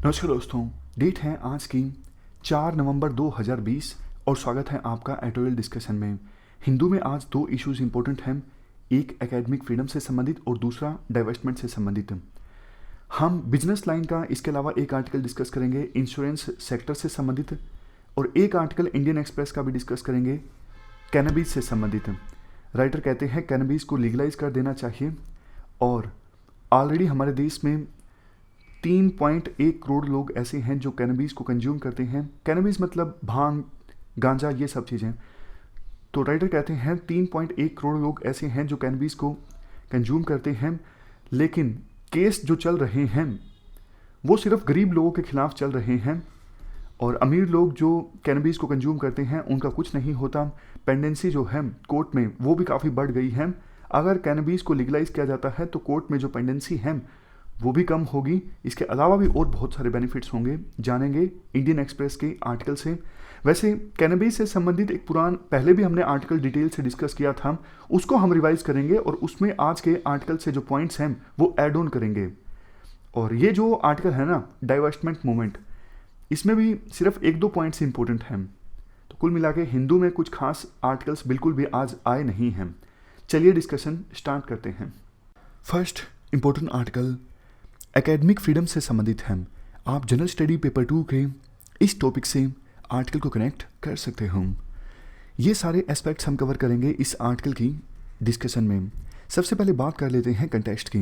नमस्कार दोस्तों। डेट है आज की 4 नवंबर 2020 और स्वागत है आपका एडिटोरियल डिस्कशन में। हिंदू में आज दो इश्यूज इंपॉर्टेंट हैं, एक एकेडमिक फ्रीडम से संबंधित और दूसरा डाइवर्समेंट से संबंधित। हम बिजनेस लाइन का इसके अलावा एक आर्टिकल डिस्कस करेंगे इंश्योरेंस सेक्टर से संबंधित, और एक आर्टिकल इंडियन एक्सप्रेस का भी डिस्कस करेंगे कैनबिस से संबंधित। राइटर कहते हैं कैनबिस को लीगलाइज कर देना चाहिए, और ऑलरेडी हमारे देश में 3.1 करोड़ लोग ऐसे हैं जो कैनबिस को कंज्यूम करते हैं। कैनबिस मतलब भांग, गांजा, ये सब चीज़ें। तो राइटर कहते हैं 3.1 करोड़ लोग ऐसे हैं जो कैनबिस को कंज्यूम करते हैं, लेकिन केस जो चल रहे हैं वो सिर्फ गरीब लोगों के खिलाफ चल रहे हैं, और अमीर लोग जो कैनबिस को कंज्यूम करते हैं उनका कुछ नहीं होता। पेंडेंसी जो है कोर्ट में वो भी काफ़ी बढ़ गई है। अगर कैनबिस को लीगलाइज किया जाता है तो कोर्ट में जो पेंडेंसी है वो भी कम होगी। इसके अलावा भी और बहुत सारे बेनिफिट्स होंगे, जानेंगे इंडियन एक्सप्रेस के आर्टिकल से। वैसे कैनबिस से संबंधित एक पहले भी हमने आर्टिकल डिटेल से डिस्कस किया था, उसको हम रिवाइज करेंगे और उसमें आज के आर्टिकल से जो पॉइंट्स हैं वो ऐड ऑन करेंगे। और ये जो आर्टिकल है ना, डाइवर्समेंट मूवमेंट, इसमें भी सिर्फ एक दो पॉइंट्स इंपॉर्टेंट हैं। तो कुल मिला के हिंदू में कुछ खास आर्टिकल्स बिल्कुल भी आज आए नहीं हैं। चलिए डिस्कशन स्टार्ट करते हैं। First important article academic freedom से संबंधित है। आप जनरल स्टडी पेपर 2 के इस टॉपिक से आर्टिकल को कनेक्ट कर सकते हो। ये सारे एस्पेक्ट्स हम कवर करेंगे इस आर्टिकल की डिस्कशन में। सबसे पहले बात कर लेते हैं कंटेक्स्ट की।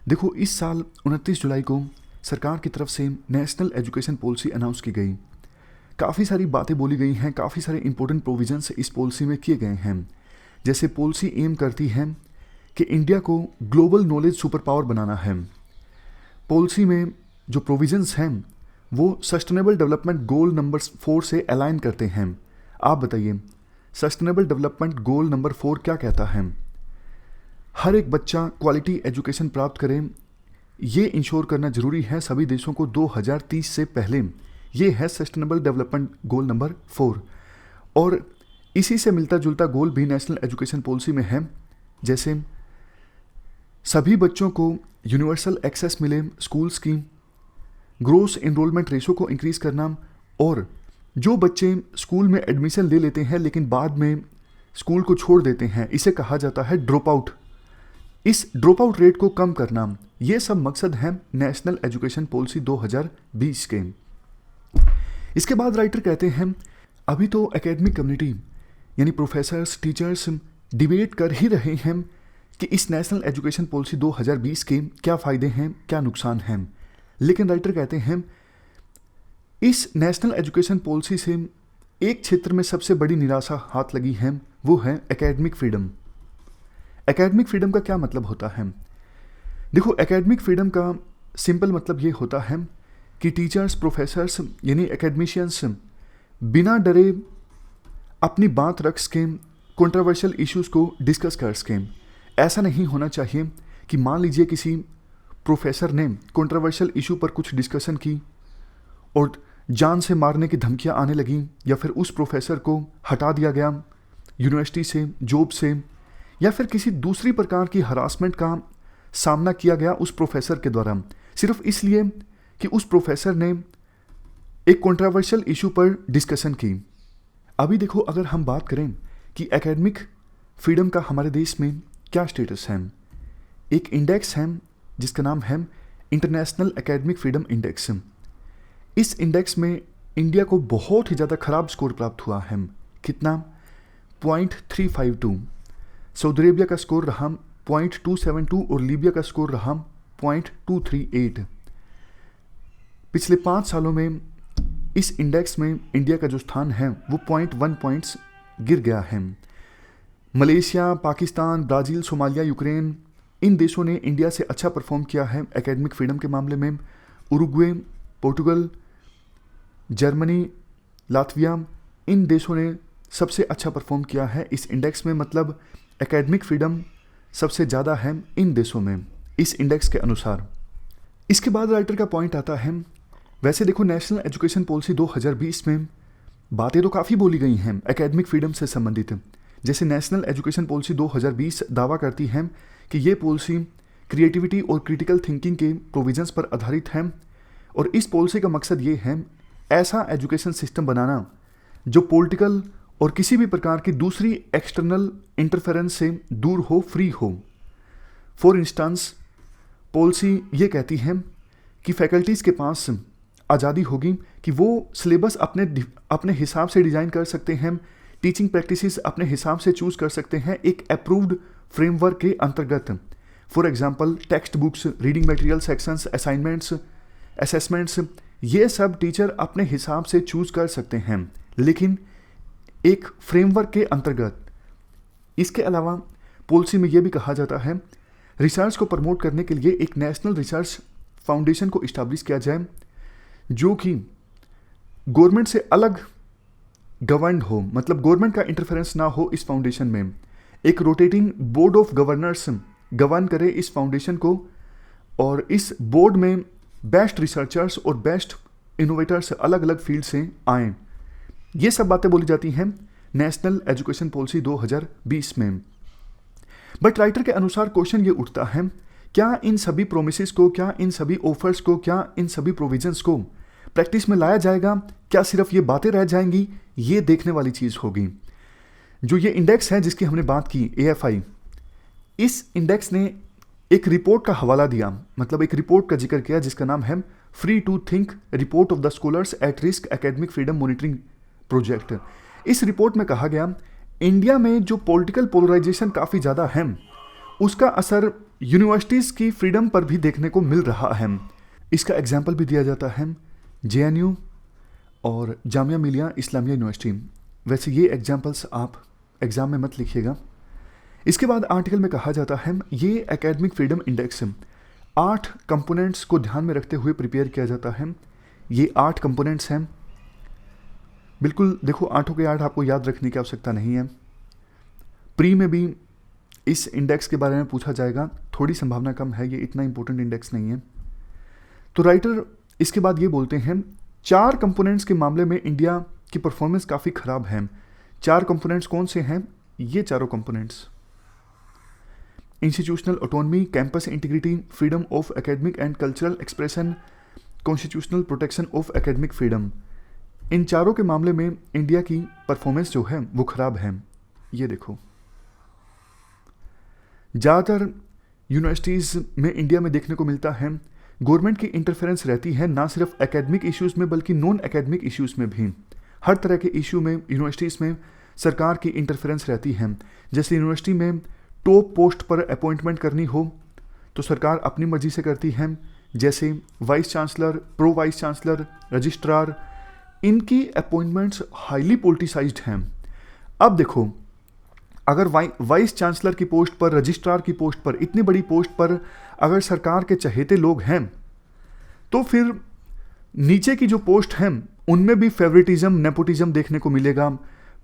देखो, इस साल 29 जुलाई को सरकार की तरफ से नेशनल एजुकेशन पॉलिसी अनाउंस की गई। काफ़ी सारी बातें बोली गई हैं, काफ़ी सारे इंपॉर्टेंट प्रोविजंस इस पॉलिसी में किए गए हैं। जैसे पॉलिसी एम करती है कि इंडिया को ग्लोबल नॉलेज सुपर पावर बनाना है। पॉलिसी में जो प्रोविजंस हैं वो सस्टेनेबल डेवलपमेंट गोल नंबर 4 से अलाइन करते हैं। आप बताइए, सस्टेनेबल डेवलपमेंट गोल नंबर 4 क्या कहता है? हर एक बच्चा क्वालिटी एजुकेशन प्राप्त करे, ये इंश्योर करना जरूरी है सभी देशों को 2030 से पहले। ये है सस्टेनेबल डेवलपमेंट गोल नंबर 4। और इसी से मिलता जुलता गोल भी नेशनल एजुकेशन पॉलिसी में है, जैसे सभी बच्चों को यूनिवर्सल एक्सेस मिले स्कूल्स की, ग्रोस एनरोलमेंट रेशो को इंक्रीज करना, और जो बच्चे स्कूल में एडमिशन ले लेते हैं लेकिन बाद में स्कूल को छोड़ देते हैं, इसे कहा जाता है ड्रॉप आउट। इस ड्रॉप आउट रेट को कम करना, ये सब मकसद हैं नेशनल एजुकेशन पॉलिसी 2020 के। इसके बाद राइटर कहते हैं अभी तो एकेडमिक कम्युनिटी यानी प्रोफेसर्स, टीचर्स डिबेट कर ही रहे हैं कि इस नेशनल एजुकेशन पॉलिसी 2020 के क्या फ़ायदे हैं, क्या नुकसान हैं। लेकिन राइटर कहते हैं इस नेशनल एजुकेशन पॉलिसी से एक क्षेत्र में सबसे बड़ी निराशा हाथ लगी है, वो है एकेडमिक फ्रीडम। एकेडमिक फ्रीडम का क्या मतलब होता है? देखो, एकेडमिक फ्रीडम का सिंपल मतलब ये होता है कि टीचर्स, प्रोफेसर्स यानी एकेडमिशियंस बिना डरे अपनी बात रख सकें, कंट्रोवर्शियल इश्यूज़ को डिस्कस कर सकें। ऐसा नहीं होना चाहिए कि मान लीजिए किसी प्रोफेसर ने कंट्रोवर्शियल इशू पर कुछ डिस्कशन की और जान से मारने की धमकियां आने लगीं, या फिर उस प्रोफेसर को हटा दिया गया यूनिवर्सिटी से, जॉब से, या फिर किसी दूसरी प्रकार की हरासमेंट का सामना किया गया उस प्रोफेसर के द्वारा, सिर्फ इसलिए कि उस प्रोफेसर ने एक कंट्रोवर्शियल इशू पर डिस्कशन की। अभी देखो, अगर हम बात करें कि एकेडमिक फ्रीडम का हमारे देश में क्या स्टेटस है, एक इंडेक्स है जिसका नाम है इंटरनेशनल एकेडमिक फ्रीडम इंडेक्स। इस इंडेक्स में इंडिया को बहुत ही ज़्यादा खराब स्कोर प्राप्त हुआ है। कितना? 0.352। सऊदी अरेबिया का स्कोर रहा 0.272 और लीबिया का स्कोर रहा 0.238। पिछले 5 सालों में इस इंडेक्स में इंडिया का जो स्थान है वो 0.1 पॉइंट्स गिर गया है। Malaysia, Pakistan, Brazil, Somalia, Ukraine, इन देशों ने इंडिया से अच्छा परफॉर्म किया है एकेडमिक फ्रीडम के मामले में। उरुग्वे, पोर्टुगल, जर्मनी, लातविया, इन देशों ने सबसे अच्छा परफॉर्म किया है इस इंडेक्स में। मतलब एकेडमिक फ्रीडम सबसे ज़्यादा है इन देशों में इस इंडेक्स के अनुसार। इसके बाद राइटर का पॉइंट आता है, वैसे देखो नेशनल एजुकेशन पॉलिसी 2020 में बातें तो काफ़ी बोली गई हैं एकेडमिक फ्रीडम से संबंधित। जैसे नेशनल एजुकेशन पॉलिसी 2020 दावा करती है कि ये पॉलिसी क्रिएटिविटी और क्रिटिकल थिंकिंग के प्रोविजंस पर आधारित है और इस पॉलिसी का मकसद ये है ऐसा एजुकेशन सिस्टम बनाना जो पॉलिटिकल और किसी भी प्रकार की दूसरी एक्सटर्नल इंटरफेरेंस से दूर हो, फ्री हो। फॉर इंस्टेंस पॉलिसी ये कहती है कि फैकल्टीज़ के पास आज़ादी होगी कि वो सिलेबस अपने हिसाब से डिज़ाइन कर सकते हैं, टीचिंग प्रैक्टिसेस अपने हिसाब से चूज़ कर सकते हैं एक अप्रूव्ड फ्रेमवर्क के अंतर्गत। For example text books, reading material, sections, assignments, assessments, ये सब टीचर अपने हिसाब से चूज़ कर सकते हैं, लेकिन एक फ्रेमवर्क के अंतर्गत। इसके अलावा पॉलिसी में यह भी कहा जाता है रिसर्च को प्रमोट करने के लिए एक नेशनल रिसर्च फाउंडेशन को इस्टेब्लिश किया जाए जो कि गवर्नमेंट से अलग गवर्नड हो, मतलब गवर्नमेंट का इंटरफेरेंस ना हो इस फाउंडेशन में। एक rotating board of governors govern करे इस फाउंडेशन को और इस बोर्ड में बेस्ट रिसर्चर्स और बेस्ट इनोवेटर्स अलग अलग फील्ड से आएँ। ये सब बातें बोली जाती हैं नेशनल एजुकेशन पॉलिसी 2020 में। बट राइटर के अनुसार क्वेश्चन ये उठता है, क्या इन सभी प्रोमिसेस को, क्या इन सभी ऑफर्स को, क्या इन सभी प्रोविजंस को प्रैक्टिस में लाया जाएगा? क्या सिर्फ ये बातें रह जाएंगी? ये देखने वाली चीज़ होगी। जो ये इंडेक्स है जिसकी हमने बात की, AFI, इस इंडेक्स ने एक रिपोर्ट का हवाला दिया, मतलब एक रिपोर्ट का जिक्र किया जिसका नाम है free to think report of the scholars at risk academic freedom monitoring project. इस रिपोर्ट में कहा गया इंडिया में जो पॉलिटिकल पोलराइजेशन काफ़ी ज़्यादा है उसका असर यूनिवर्सिटीज़ की फ्रीडम पर भी देखने को मिल रहा है। इसका एग्जाम्पल भी दिया जाता है JNU और जामिया मिलिया इस्लामिया यूनिवर्सिटी। वैसे ये एग्जाम्पल्स आप एग्ज़ाम में मत लिखिएगा। इसके बाद आर्टिकल में कहा जाता है ये एकेडमिक फ्रीडम इंडेक्स 8 कंपोनेंट्स को ध्यान में रखते हुए प्रिपेयर किया जाता है। ये 8 कंपोनेंट्स हैं, बिल्कुल देखो 8 के 8 आपको याद रखने की आवश्यकता नहीं है। प्री में भी इस इंडेक्स के बारे में पूछा जाएगा, थोड़ी संभावना कम है, ये इतना इंपॉर्टेंट इंडेक्स नहीं है। तो राइटर इसके बाद ये बोलते हैं 4 कंपोनेंट्स के मामले में इंडिया की परफॉर्मेंस काफ़ी ख़राब है। 4 कंपोनेंट्स कौन से हैं? ये चारों components, institutional autonomy, campus integrity, freedom of academic and cultural expression, constitutional protection of academic freedom. इन चारों के मामले में इंडिया की परफॉर्मेंस जो है वो ख़राब है। ये देखो, ज़्यादातर यूनिवर्सिटीज़ में इंडिया में देखने को मिलता है गवर्नमेंट की इंटरफेरेंस रहती है, ना सिर्फ एकेडमिक इश्यूज़ में बल्कि नॉन एकेडमिक इश्यूज़ में भी। हर तरह के इशू में यूनिवर्सिटीज़ में सरकार की इंटरफेरेंस रहती है। जैसे यूनिवर्सिटी में टॉप पोस्ट पर अपॉइंटमेंट करनी हो तो सरकार अपनी मर्जी से करती है, जैसे vice chancellor, pro vice chancellor, registrar, इनकी अपॉइंटमेंट्स हाईली पॉलिटिसाइज्ड हैं। अब देखो, अगर वाइस चांसलर की पोस्ट पर, रजिस्ट्रार की पोस्ट पर, इतनी बड़ी पोस्ट पर अगर सरकार के चहेते लोग हैं तो फिर नीचे की जो पोस्ट हैं उनमें भी फेवरेटिज्म, नेपोटिज्म देखने को मिलेगा।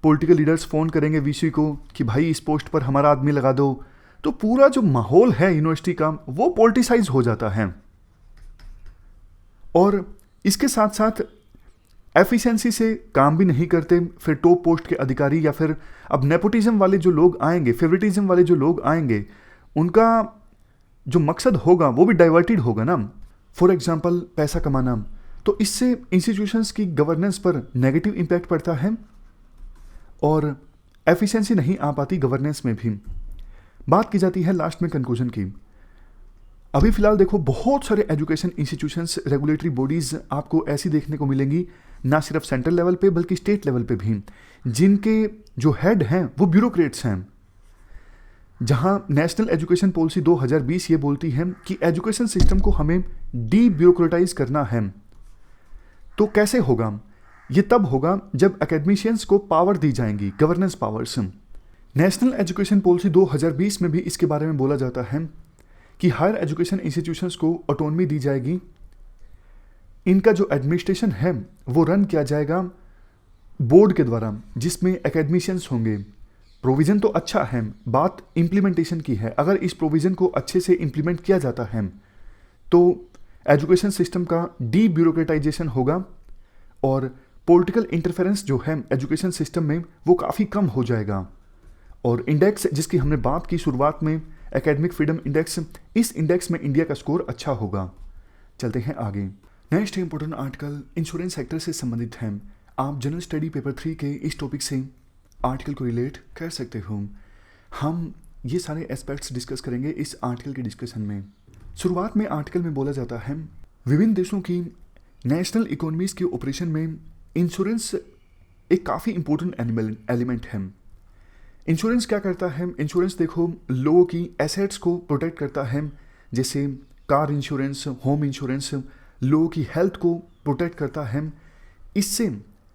पॉलिटिकल लीडर्स फ़ोन करेंगे VC को कि भाई इस पोस्ट पर हमारा आदमी लगा दो, तो पूरा जो माहौल है यूनिवर्सिटी का वो पॉलिटिसाइज हो जाता है। और इसके साथ साथ एफिशिएंसी से काम भी नहीं करते फिर टॉप पोस्ट के अधिकारी, या फिर अब नेपोटिज्म वाले जो लोग आएंगे, फेवरेटिज्म वाले जो लोग आएंगे, उनका जो मकसद होगा वो भी डाइवर्टेड होगा ना। फॉर एग्जांपल पैसा कमाना, तो इससे इंस्टीट्यूशंस की गवर्नेंस पर नेगेटिव इम्पैक्ट पड़ता है और एफिशिएंसी नहीं आ पाती गवर्नेंस में भी। बात की जाती है लास्ट में कंक्लूजन की। अभी फिलहाल देखो बहुत सारे एजुकेशन इंस्टीट्यूशंस, रेगुलेटरी बॉडीज़ आपको ऐसी देखने को मिलेंगी, ना सिर्फ सेंट्रल लेवल पे बल्कि स्टेट लेवल पे भी, जिनके जो हेड हैं वो ब्यूरोक्रेट्स हैं। जहां नेशनल एजुकेशन पॉलिसी 2020 ये बोलती है कि एजुकेशन सिस्टम को हमें डी ब्यूरोक्रेटाइज करना है। तो कैसे होगा? ये तब होगा जब एकेडमिशियंस को पावर दी जाएंगी, governance powers. National education policy 2020 में भी इसके बारे में बोला जाता है कि हायर एजुकेशन इंस्टीट्यूशंस को ऑटोनॉमी दी जाएगी। इनका जो एडमिनिस्ट्रेशन है वो रन किया जाएगा बोर्ड के द्वारा, जिसमें एकेडमिशियंस होंगे। प्रोविज़न तो अच्छा है, बात इम्प्लीमेंटेशन की है। अगर इस प्रोविज़न को अच्छे से इम्प्लीमेंट किया जाता है तो एजुकेशन सिस्टम का डी ब्यूरोक्रेटाइजेशन होगा और पॉलिटिकल इंटरफेरेंस जो है एजुकेशन सिस्टम में वो काफ़ी कम हो जाएगा। और इंडेक्स जिसकी हमने बात की शुरुआत में, एकेडमिक फ्रीडम इंडेक्स, इस इंडेक्स में इंडिया का स्कोर अच्छा होगा। चलते हैं आगे। Next important article insurance sector से संबंधित है। आप जनरल स्टडी पेपर 3 के इस टॉपिक से आर्टिकल को रिलेट कर सकते हो। हम ये सारे एस्पेक्ट्स डिस्कस करेंगे इस आर्टिकल के डिस्कशन में। शुरुआत में आर्टिकल में बोला जाता है विभिन्न देशों की नेशनल इकोनॉमीज के ऑपरेशन में इंश्योरेंस एक काफ़ी इंपॉर्टेंट एलिमेंट है। इंश्योरेंस क्या करता है? इंश्योरेंस देखो लोगों की एसेट्स को प्रोटेक्ट करता है, जैसे कार इंश्योरेंस, होम इंश्योरेंस, लोगों की हेल्थ को प्रोटेक्ट करता है। इससे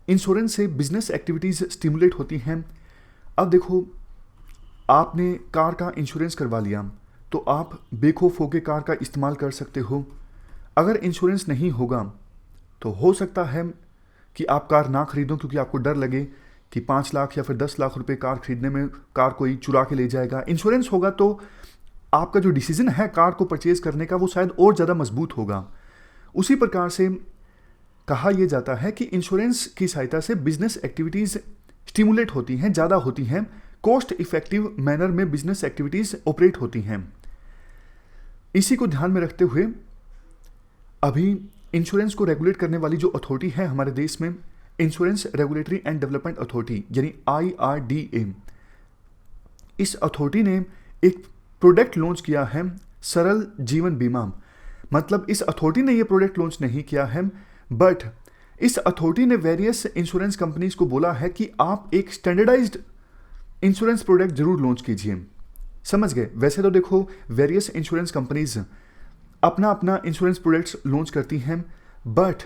इंश्योरेंस से बिजनेस एक्टिविटीज़ स्टिमुलेट होती हैं। अब देखो आपने कार का इंश्योरेंस करवा लिया तो आप बेखौफ होकर कार का इस्तेमाल कर सकते हो। अगर इंश्योरेंस नहीं होगा तो हो सकता है कि आप कार ना खरीदो, क्योंकि आपको डर लगे कि 5 लाख या फिर 10 लाख रुपए कार खरीदने में कार कोई चुरा के ले जाएगा। इंश्योरेंस होगा तो आपका जो डिसीजन है कार को परचेज करने का वो शायद और ज़्यादा मजबूत होगा। उसी प्रकार से कहा यह जाता है कि इंश्योरेंस की सहायता से बिजनेस एक्टिविटीज़ स्टिमुलेट होती हैं, ज़्यादा होती हैं, कॉस्ट इफेक्टिव मैनर में बिजनेस एक्टिविटीज़ ऑपरेट होती हैं। इसी को ध्यान में रखते हुए अभी इंश्योरेंस को रेगुलेट करने वाली जो अथॉरिटी है हमारे देश में, insurance regulatory and development authority यानी IRDA, इस अथॉरिटी ने एक प्रोडक्ट लॉन्च किया है, सरल जीवन बीमा। मतलब इस अथॉरिटी ने ये प्रोडक्ट लॉन्च नहीं किया है, बट इस अथॉरिटी ने वेरियस इंश्योरेंस कंपनीज को बोला है कि आप एक स्टैंडर्डाइज्ड इंश्योरेंस प्रोडक्ट जरूर लॉन्च कीजिए। समझ गए? वैसे तो देखो वेरियस इंश्योरेंस कंपनीज अपना अपना इंश्योरेंस प्रोडक्ट्स लॉन्च करती हैं, बट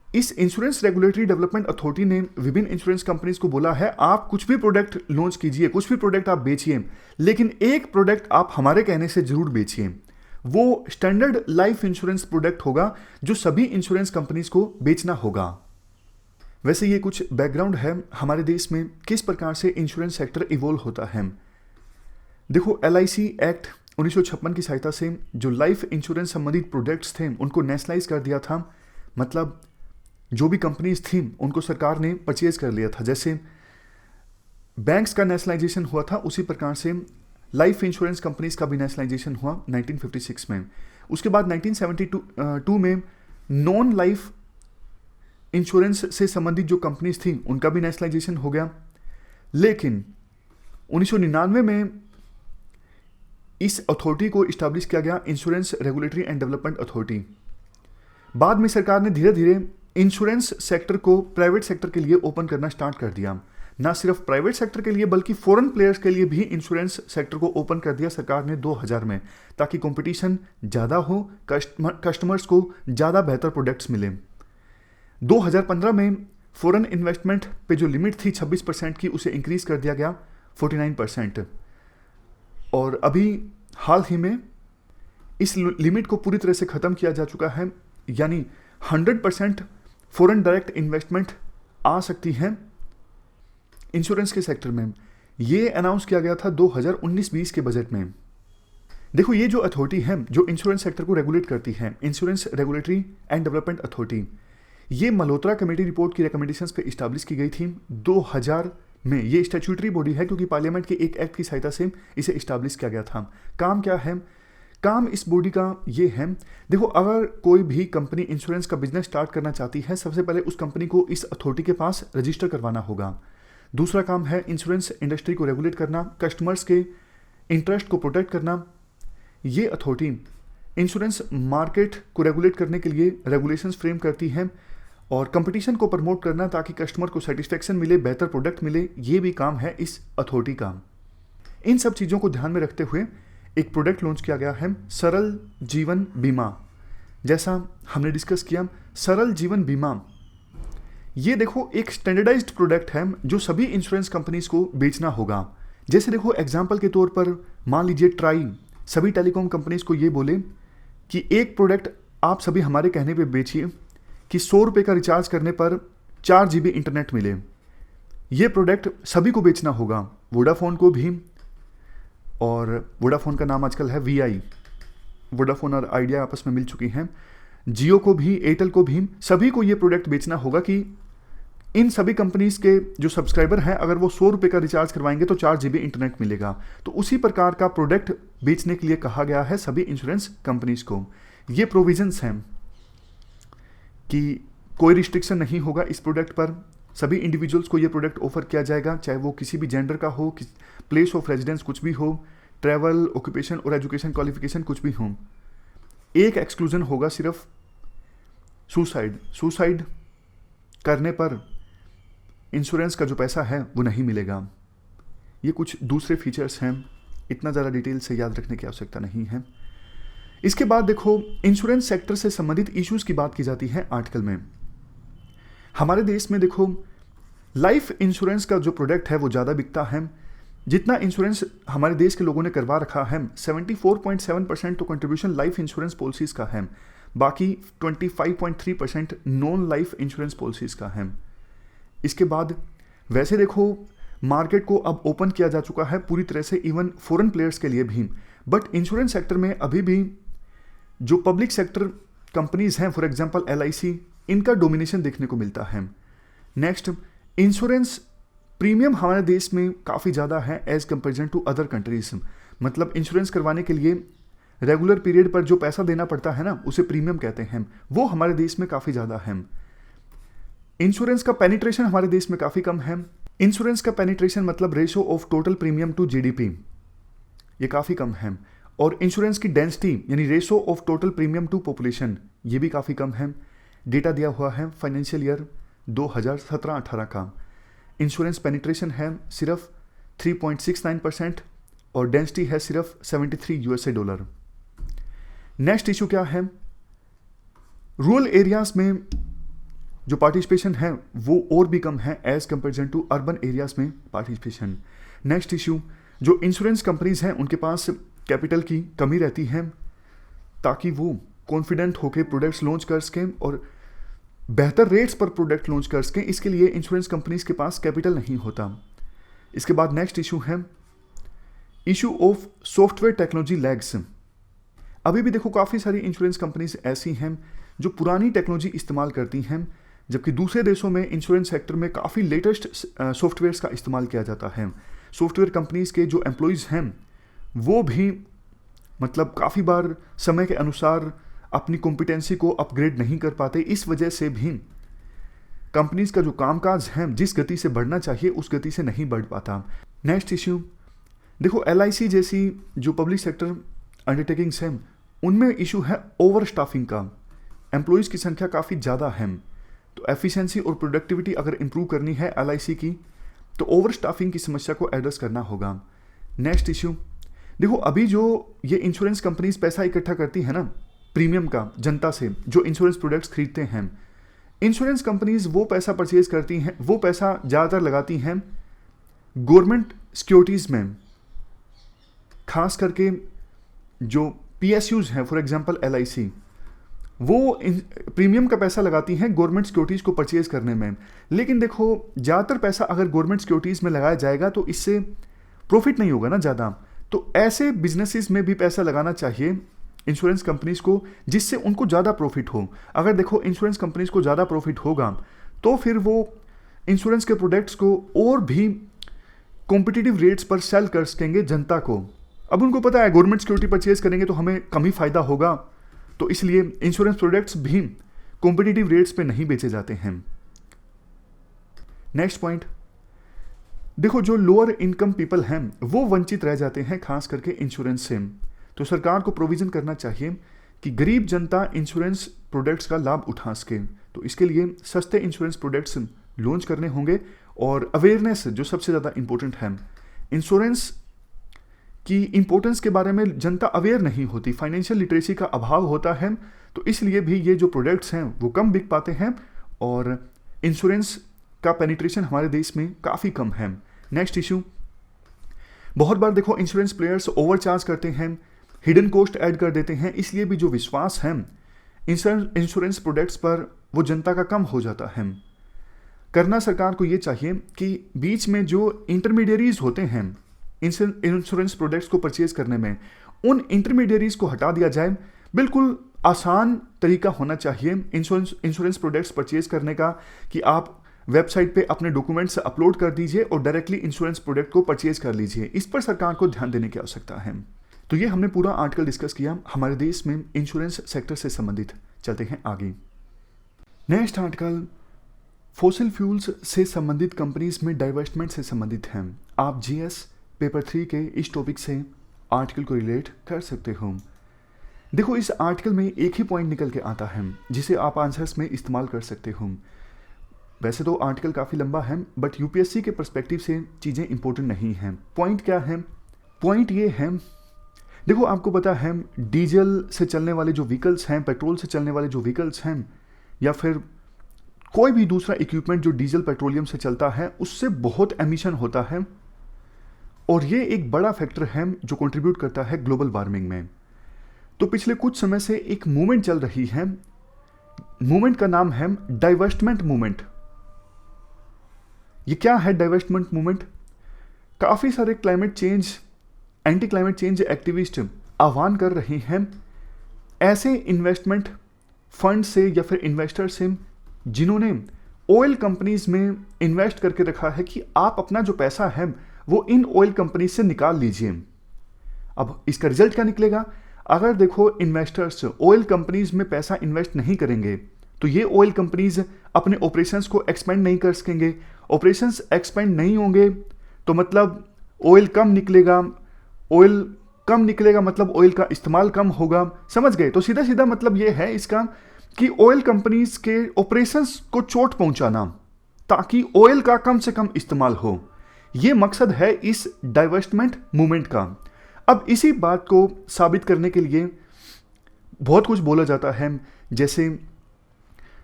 इस इंश्योरेंस रेगुलेटरी डेवलपमेंट अथॉरिटी ने विभिन्न इंश्योरेंस कंपनीज को बोला है आप कुछ भी प्रोडक्ट लॉन्च कीजिए, कुछ भी प्रोडक्ट आप बेचिए, लेकिन एक प्रोडक्ट आप हमारे कहने से जरूर बेचिए। वो स्टैंडर्ड लाइफ इंश्योरेंस प्रोडक्ट होगा जो सभी इंश्योरेंस कंपनीज को बेचना होगा। वैसे ये कुछ बैकग्राउंड है हमारे देश में किस प्रकार से इंश्योरेंस सेक्टर इवॉल्व होता है। देखो LIC एक्ट 1956 की सहायता से जो लाइफ इंश्योरेंस संबंधित प्रोडक्ट्स थे उनको नेशनलाइज कर दिया था। मतलब जो भी कंपनीज थी उनको सरकार ने परचेज कर लिया था। जैसे बैंक्स का नेशनलाइजेशन हुआ था, उसी प्रकार से लाइफ इंश्योरेंस कंपनीज का भी नेशनलाइजेशन हुआ 1956 में। उसके बाद 1972 में नॉन लाइफ इंश्योरेंस से संबंधित जो कंपनीज थी उनका भी नेशनलाइजेशन हो गया। लेकिन 1999 में इस अथॉरिटी को इस्टेब्लिश किया गया, insurance regulatory and development authority. बाद में सरकार ने धीरे धीरे इंश्योरेंस सेक्टर को प्राइवेट सेक्टर के लिए ओपन करना स्टार्ट कर दिया। ना सिर्फ प्राइवेट सेक्टर के लिए बल्कि फॉरेन प्लेयर्स के लिए भी इंश्योरेंस सेक्टर को ओपन कर दिया सरकार ने 2000 में, ताकि कंपटीशन ज़्यादा हो, कस्टमर्स को ज़्यादा बेहतर प्रोडक्ट्स मिले। 2015 में फॉरेन इन्वेस्टमेंट पे जो लिमिट थी 26% की, उसे इंक्रीज कर दिया गया 49%। और अभी हाल ही में इस लिमिट को पूरी तरह से ख़त्म किया जा चुका है, यानी 100% फॉरेन डायरेक्ट इन्वेस्टमेंट आ सकती है इंश्योरेंस के सेक्टर में। ये अनाउंस किया गया था 2019-20 के बजट में। देखो ये जो अथॉरिटी है जो इंश्योरेंस सेक्टर को रेगुलेट करती है, insurance regulatory and development authority, ये मल्होत्रा कमेटी रिपोर्ट की रिकमेंडेशंस पे इस्टेब्लिश की गई थी 2000 में। ये स्टैट्यूटरी बॉडी है क्योंकि पार्लियामेंट के एक एक्ट की सहायता से इसे इस्टेब्लिश किया गया था। काम क्या है? काम इस बॉडी का ये है, देखो अगर कोई भी कंपनी इंश्योरेंस का बिजनेस स्टार्ट करना चाहती है, सबसे पहले उस कंपनी को इस अथॉरिटी के पास रजिस्टर करवाना होगा। दूसरा काम है इंश्योरेंस इंडस्ट्री को रेगुलेट करना, कस्टमर्स के इंटरेस्ट को प्रोटेक्ट करना। ये अथॉरिटी इंश्योरेंस मार्केट को रेगुलेट करने के लिए रेगुलेशंस फ्रेम करती है और कंपटीशन को प्रमोट करना ताकि कस्टमर को सेटिस्फेक्शन मिले, बेहतर प्रोडक्ट मिले। ये भी काम है इस अथॉरिटी का। इन सब चीज़ों को ध्यान में रखते हुए एक प्रोडक्ट लॉन्च किया गया है, सरल जीवन बीमा। जैसा हमने डिस्कस किया, सरल जीवन बीमा ये देखो एक स्टैंडर्डाइज्ड प्रोडक्ट है जो सभी इंश्योरेंस कंपनीज को बेचना होगा। जैसे देखो एग्जांपल के तौर पर मान लीजिए ट्राई सभी टेलीकॉम कंपनीज को ये बोले कि एक प्रोडक्ट आप सभी हमारे कहने पे बेचिए कि 100 रुपये का रिचार्ज करने पर 4 GB इंटरनेट मिले। ये प्रोडक्ट सभी को बेचना होगा, वोडाफोन को भी, और वोडाफोन का नाम आजकल है VI, वोडाफोन और आइडिया आपस में मिल चुकी हैं, जियो को भी, एयरटेल को भी, सभी को ये प्रोडक्ट बेचना होगा कि इन सभी कंपनीज के जो सब्सक्राइबर हैं अगर वो 100 रुपये का रिचार्ज करवाएंगे तो 4 GB इंटरनेट मिलेगा। तो उसी प्रकार का प्रोडक्ट बेचने के लिए कहा गया है सभी इंश्योरेंस कंपनीज को। ये प्रोविजंस हैं। कि कोई रिस्ट्रिक्शन नहीं होगा इस प्रोडक्ट पर, सभी इंडिविजुअल्स को ये प्रोडक्ट ऑफर किया जाएगा, चाहे वो किसी भी जेंडर का हो, प्लेस ऑफ रेजिडेंस कुछ भी हो, ट्रैवल, ऑक्यूपेशन और एजुकेशन क्वालिफिकेशन कुछ भी हो। एक एक्सक्लूजन होगा सिर्फ सुसाइड करने पर इंश्योरेंस का जो पैसा है वो नहीं मिलेगा। ये कुछ दूसरे फीचर्स हैं, इतना ज़्यादा डिटेल से याद रखने की आवश्यकता नहीं है। इसके बाद देखो इंश्योरेंस सेक्टर से संबंधित इश्यूज की बात की जाती है आर्टिकल में। हमारे देश में देखो लाइफ इंश्योरेंस का जो प्रोडक्ट है वो ज़्यादा बिकता है। जितना इंश्योरेंस हमारे देश के लोगों ने करवा रखा है 74.7% तो कंट्रीब्यूशन लाइफ इंश्योरेंस पॉलिसीज़ का है, बाकी 25.3% नॉन लाइफ इंश्योरेंस पॉलिसीज़ का है। इसके बाद वैसे देखो मार्केट को अब ओपन किया जा चुका है पूरी तरह से, इवन फॉरेन प्लेयर्स के लिए भी, बट इंश्योरेंस सेक्टर में अभी भी जो पब्लिक सेक्टर कंपनीज हैं, फॉर एग्जांपल LIC, इनका डोमिनेशन देखने को मिलता है। नेक्स्ट, इंश्योरेंस प्रीमियम हमारे देश में काफ़ी ज़्यादा है as comparison to other countries. मतलब इंश्योरेंस करवाने के लिए रेगुलर पीरियड पर जो पैसा देना पड़ता है ना, उसे प्रीमियम कहते हैं, वो हमारे देश में काफ़ी ज़्यादा है। इंश्योरेंस का पेनिट्रेशन हमारे देश में काफ़ी कम है। इंश्योरेंस का पेनिट्रेशन मतलब ratio of total premium to GDP, ये काफ़ी कम है। और इंश्योरेंस की डेंसिटी यानी ratio of total premium to population, ये भी काफ़ी कम है। डेटा दिया हुआ है फाइनेंशियल ईयर 2017-18 का। इंश्योरेंस पेनिट्रेशन है सिर्फ 3.69% और डेंसिटी है सिर्फ $73। नेक्स्ट इशू क्या है, रूरल एरियाज में जो पार्टिसिपेशन है वो और भी कम है as comparison to urban areas में पार्टिसिपेशन। नेक्स्ट इशू, जो इंश्योरेंस कंपनीज हैं उनके पास कैपिटल की कमी रहती है ताकि वो कॉन्फिडेंट होकर प्रोडक्ट्स लॉन्च कर सकें और बेहतर रेट्स पर प्रोडक्ट लॉन्च कर सकें, इसके लिए इंश्योरेंस कंपनीज के पास कैपिटल नहीं होता। इसके बाद नेक्स्ट इशू है issue of software technology lags. अभी भी देखो काफ़ी सारी इंश्योरेंस कंपनीज ऐसी हैं जो पुरानी टेक्नोलॉजी इस्तेमाल करती हैं, जबकि दूसरे देशों में इंश्योरेंस सेक्टर में काफ़ी लेटेस्ट सॉफ्टवेयर्स का इस्तेमाल किया जाता है। सॉफ्टवेयर कंपनीज के जो एम्प्लॉयज़ हैं वो भी मतलब काफ़ी बार समय के अनुसार अपनी कॉम्पिटेंसी को अपग्रेड नहीं कर पाते, इस वजह से भी कंपनीज का जो कामकाज है जिस गति से बढ़ना चाहिए उस गति से नहीं बढ़ पाता। नेक्स्ट इश्यू देखो LIC जैसी जो पब्लिक सेक्टर अंडरटेकिंग्स हैं उनमें इशू है ओवर स्टाफिंग का। एम्प्लॉयज़ की संख्या काफ़ी ज़्यादा है, तो एफिशिएंसी और प्रोडक्टिविटी अगर इम्प्रूव करनी है LIC की तो ओवर स्टाफिंग की समस्या को एड्रेस करना होगा। नेक्स्ट इशू देखो अभी जो ये इंश्योरेंस कंपनीज पैसा इकट्ठा करती है ना प्रीमियम का जनता से जो इंश्योरेंस प्रोडक्ट्स खरीदते हैं, इंश्योरेंस कंपनीज वो पैसा परचेज करती हैं, वो पैसा ज़्यादातर लगाती हैं गवर्नमेंट सिक्योरिटीज़ में, खास करके जो PSUs हैं फॉर एग्जांपल LIC, वो प्रीमियम का पैसा लगाती हैं गवर्नमेंट सिक्योरिटीज़ को परचेज करने में। लेकिन देखो ज़्यादातर पैसा अगर गवर्नमेंट सिक्योरिटीज़ में लगाया जाएगा तो इससे प्रॉफिट नहीं होगा ना ज़्यादा, तो ऐसे बिजनेसेस में भी पैसा लगाना चाहिए इंश्योरेंस कंपनीज को जिससे उनको ज़्यादा प्रॉफिट हो। अगर देखो इंश्योरेंस कंपनीज को ज़्यादा प्रॉफिट होगा तो फिर वो इंश्योरेंस के प्रोडक्ट्स को और भी कॉम्पिटिटिव रेट्स पर सेल कर सकेंगे जनता को। अब उनको पता है गवर्नमेंट सिक्योरिटी परचेज करेंगे तो हमें कम ही फायदा होगा, तो इसलिए इंश्योरेंस प्रोडक्ट्स भी कॉम्पिटिटिव रेट्स पे नहीं बेचे जाते हैं। नेक्स्ट पॉइंट देखो जो लोअर इनकम पीपल हैं वो वंचित रह जाते हैं खास करके इंश्योरेंस से, तो सरकार को प्रोविजन करना चाहिए कि गरीब जनता इंश्योरेंस प्रोडक्ट्स का लाभ उठा सके। तो इसके लिए सस्ते इंश्योरेंस प्रोडक्ट्स लॉन्च करने होंगे और अवेयरनेस जो सबसे ज़्यादा इंपॉर्टेंट है, इंश्योरेंस की इंपॉर्टेंस के बारे में जनता अवेयर नहीं होती, फाइनेंशियल लिटरेसी का अभाव होता है, तो इसलिए भी ये जो प्रोडक्ट्स हैं वो कम बिक पाते हैं और इंश्योरेंस का पेनिट्रेशन हमारे देश में काफ़ी कम है। नेक्स्ट इशू, बहुत बार देखो इंश्योरेंस प्लेयर्स ओवरचार्ज करते हैं, हिडन कॉस्ट ऐड कर देते हैं, इसलिए भी जो विश्वास है इंश्योरेंस प्रोडक्ट्स पर वो जनता का कम हो जाता है। करना सरकार को ये चाहिए कि बीच में जो इंटरमीडियरीज होते हैं इंश्योरेंस प्रोडक्ट्स को परचेज करने में, उन इंटरमीडियरीज को हटा दिया जाए। बिल्कुल आसान तरीका होना चाहिए इंश्योरेंस प्रोडक्ट्स परचेज करने का कि आप वेबसाइट पे अपने डॉक्यूमेंट्स अपलोड कर दीजिए और डायरेक्टली इंश्योरेंस प्रोडक्ट को परचेज कर लीजिए। इस पर सरकार को ध्यान देने की आवश्यकता है। तो ये हमने पूरा आर्टिकल डिस्कस किया हमारे देश में इंश्योरेंस सेक्टर से संबंधित। चलते हैं आगे। नेक्स्ट आर्टिकल फॉसिल फ्यूल्स से संबंधित कंपनीज में डाइवेस्टमेंट से संबंधित हैं। आप जीएस पेपर 3 के इस टॉपिक से आर्टिकल को रिलेट कर सकते हो। देखो, इस आर्टिकल में एक ही पॉइंट निकल के आता है जिसे आप आंसर्स में इस्तेमाल कर सकते हो। वैसे तो आर्टिकल काफ़ी लंबा है, बट यूपीएससी के पर्सपेक्टिव से चीज़ें इंपॉर्टेंट नहीं हैं। पॉइंट क्या है? पॉइंट ये है, देखो आपको पता है डीजल से चलने वाले जो व्हीकल्स हैं, पेट्रोल से चलने वाले जो व्हीकल्स हैं, या फिर कोई भी दूसरा इक्विपमेंट जो डीजल पेट्रोलियम से चलता है, उससे बहुत एमिशन होता है और ये एक बड़ा फैक्टर है जो कंट्रीब्यूट करता है ग्लोबल वार्मिंग में। तो पिछले कुछ समय से एक मूवमेंट चल रही है, मूवमेंट का नाम है डाइवेस्टमेंट मूवमेंट। ये क्या है डाइवेस्टमेंट मूवमेंट? काफ़ी सारे climate change, anti climate change activist आह्वान कर रहे हैं ऐसे इन्वेस्टमेंट फंड से या फिर इन्वेस्टर से जिन्होंने ऑयल कंपनीज में इन्वेस्ट करके रखा है कि आप अपना जो पैसा है वो इन ऑयल कंपनीज से निकाल लीजिए। अब इसका रिजल्ट क्या निकलेगा? अगर देखो इन्वेस्टर्स ऑयल कंपनीज में पैसा इन्वेस्ट नहीं करेंगे तो ये ऑयल कंपनीज अपने ऑपरेशंस को एक्सपेंड नहीं कर सकेंगे। ऑपरेशंस एक्सपेंड नहीं होंगे तो मतलब ऑयल कम निकलेगा, ऑयल कम निकलेगा मतलब ऑयल का इस्तेमाल कम होगा। समझ गए? तो सीधा सीधा मतलब ये है इसका कि ऑयल कंपनीज के ऑपरेशंस को चोट पहुंचाना ताकि ऑयल का कम से कम इस्तेमाल हो। यह मकसद है इस डाइवेस्टमेंट मूवमेंट का। अब इसी बात को साबित करने के लिए बहुत कुछ बोला जाता है, जैसे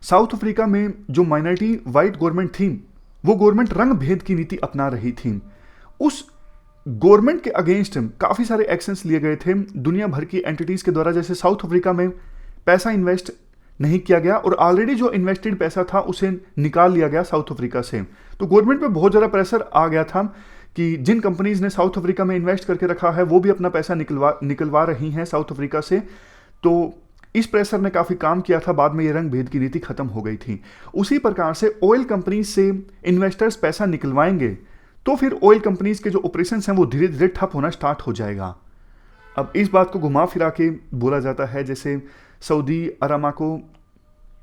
साउथ अफ्रीका में जो माइनॉरिटी वाइट गवर्नमेंट थी वो गवर्नमेंट रंग भेद की नीति अपना रही थी। उस गवर्नमेंट के अगेंस्ट काफ़ी सारे एक्शंस लिए गए थे दुनिया भर की एंटिटीज़ के द्वारा। जैसे साउथ अफ्रीका में पैसा इन्वेस्ट नहीं किया गया और ऑलरेडी जो इन्वेस्टेड पैसा था उसे निकाल लिया गया साउथ अफ्रीका से। तो गवर्नमेंट पे बहुत ज़्यादा प्रेशर आ गया था कि जिन कंपनीज ने साउथ अफ्रीका में इन्वेस्ट करके रखा है वो भी अपना पैसा निकलवा रही हैं साउथ अफ्रीका से। तो इस प्रेशर ने काफ़ी काम किया था, बाद में ये रंग भेद की नीति खत्म हो गई थी। उसी प्रकार से ऑयल कंपनीज से इन्वेस्टर्स पैसा निकलवाएंगे तो फिर ऑयल कंपनीज के जो ऑपरेशंस हैं वो धीरे धीरे ठप होना स्टार्ट हो जाएगा। अब इस बात को घुमा फिरा के बोला जाता है, जैसे सऊदी अरामाको